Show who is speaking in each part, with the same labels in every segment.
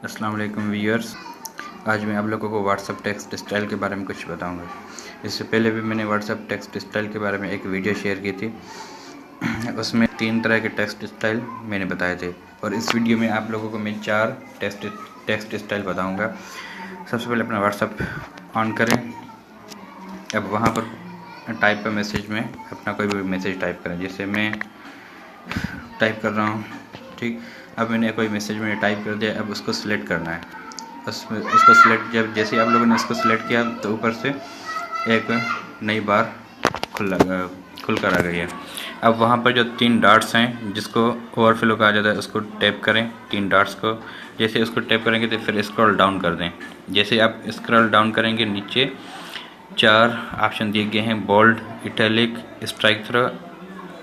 Speaker 1: अस्सलाम वालेकुम व्यूअर्स। आज मैं आप लोगों को व्हाट्सएप टेक्स्ट स्टाइल के बारे में कुछ बताऊंगा। इससे पहले भी मैंने व्हाट्सएप टेक्स्ट स्टाइल के बारे में एक वीडियो शेयर की थी। उसमें 3 तरह के टेक्स्ट स्टाइल मैंने बताए थे और इस वीडियो में आप लोगों को मैं 4 टेक्स्ट स्टाइल बताऊंगा। सबसे पहले अपना व्हाट्सएप ऑन करें। अब वहाँ पर टाइप पर मैसेज में अपना कोई भी मैसेज टाइप करें। जैसे मैं टाइप कर रहा हूँ, ठीक। अब मैंने कोई मैसेज मैंने टाइप कर दिया। अब उसको सिलेक्ट करना है। उसको सिलेक्ट जैसे आप लोगों ने इसको सिलेक्ट किया तो ऊपर से एक नई बार खुल कर आ गई है। अब वहाँ पर जो 3 डॉट्स हैं जिसको ओवरफ्लो कहा जाता है उसको टैप करें। 3 डॉट्स को जैसे उसको टैप करेंगे तो फिर स्क्रॉल डाउन कर दें। जैसे आप स्क्रॉल डाउन करेंगे नीचे 4 ऑप्शन दिए गए हैं, बोल्ड, इटैलिक, स्ट्राइक थ्रो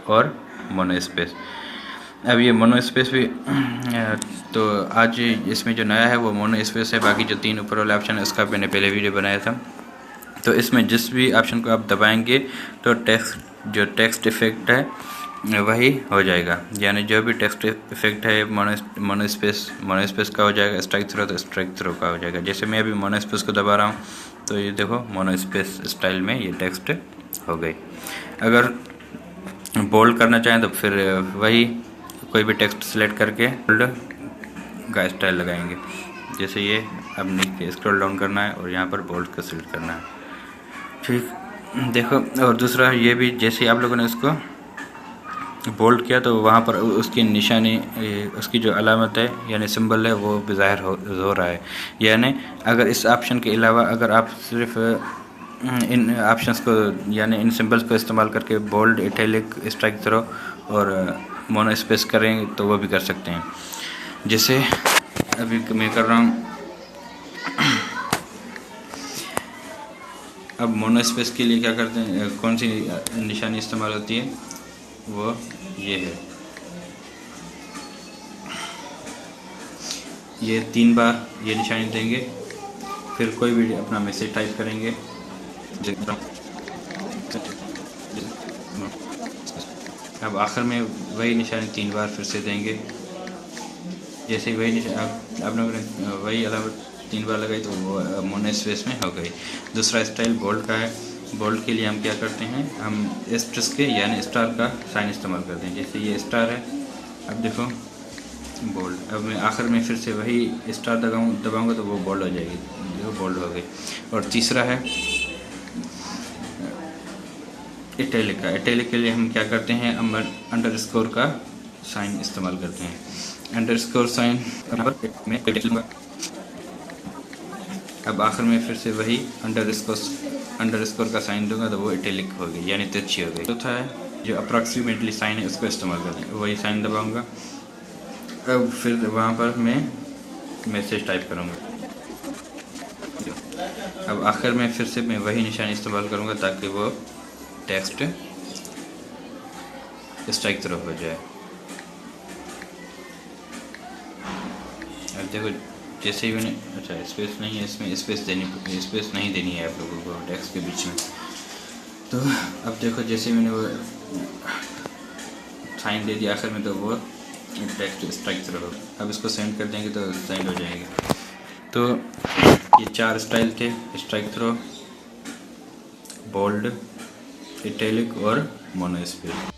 Speaker 1: और मोनो स्पेस। अब ये मोनो स्पेस भी तो आज इसमें जो नया है वो मोनो स्पेस है। बाकी जो 3 ऊपर वाले ऑप्शन है उसका मैंने पहले वीडियो बनाया था। तो इसमें जिस भी ऑप्शन को आप दबाएंगे तो टेक्स्ट इफेक्ट है वही हो जाएगा। यानी जो भी टेक्स्ट इफेक्ट है मोनो स्पेस का हो जाएगा, स्ट्राइक थ्रो तो स्ट्राइक थ्रो का हो जाएगा। जैसे मैं अभी मोनो स्पेस को दबा रहा हूँ तो ये देखो मोनो स्पेस स्टाइल में ये टेक्स्ट हो गई। अगर बोल्ड करना चाहें तो फिर वही कोई भी टेक्स्ट सेलेक्ट करके बोल्ड का स्टाइल लगाएंगे। जैसे ये अब नीचे स्क्रॉल डाउन करना है और यहाँ पर बोल्ड का सेलेक्ट करना है, ठीक। देखो, और दूसरा ये भी जैसे आप लोगों ने इसको बोल्ड किया तो वहाँ पर उसकी निशानी, उसकी जो अलामत है यानी सिंबल है वो भी ज़ाहिर हो रहा है। यानी अगर इस ऑप्शन के अलावा अगर आप सिर्फ इन ऑप्शंस को यानी इन सिंबल्स को इस्तेमाल करके बोल्ड, इटैलिक, स्ट्राइक थ्रो और मोनो स्पेस करें तो वो भी कर सकते हैं। जैसे अभी मैं कर रहा हूँ। अब मोनो स्पेस के लिए क्या करते हैं, कौन सी निशानी इस्तेमाल होती है, वो ये है। ये 3 बार ये निशानी देंगे, फिर कोई भी अपना मैसेज टाइप करेंगे। अब आखिर में वही निशानी 3 बार फिर से देंगे। जैसे वही निशानी आप लोगों ने वही अलामत 3 बार लगाई तो वो मोनो स्पेस में हो गई। दूसरा स्टाइल बोल्ड का है। बोल्ड के लिए हम क्या करते हैं, हम एस्ट्रिस के यानी स्टार का साइन इस्तेमाल करते हैं। जैसे ये स्टार है, अब देखो बोल्ड। अब मैं आखिर में फिर से वही स्टार दबाऊंगा तो वो बोल्ड हो जाएगी, देखो बोल्ड हो गई। और तीसरा है इटैलिक का। इटैलिक के लिए हम क्या करते हैं, हम अंडरस्कोर का साइन इस्तेमाल करते हैं। अंडरस्कोर साइन में अब आखिर में फिर से वही अंडरस्कोर का साइन दूंगा तो वो इटैलिक हो गई यानी तिरछी हो गई। चौथा है जो अप्रॉक्सीमेटली साइन है उसको इस्तेमाल करते हैं, वही साइन दबाऊंगा। अब फिर वहाँ पर मैं मैसेज टाइप करूँगा। अब आखिर में फिर से मैं वही निशान इस्तेमाल करूँगा ताकि वो टेक्स्ट स्ट्राइक थ्रो हो जाए। अब देखो जैसे ही मैंने, अच्छा स्पेस नहीं है इसमें, स्पेस नहीं देनी है आप लोगों को टेक्स्ट के बीच में। तो अब देखो जैसे मैंने वो साइन दे दिया आखिर में तो वो टेक्स्ट स्ट्राइक थ्रो हो। अब इसको सेंड कर देंगे तो सेंड हो जाएगा। तो ये 4 स्टाइल थे, स्ट्राइक थ्रो, बोल्ड, इटैलिक और मोनो स्पेस।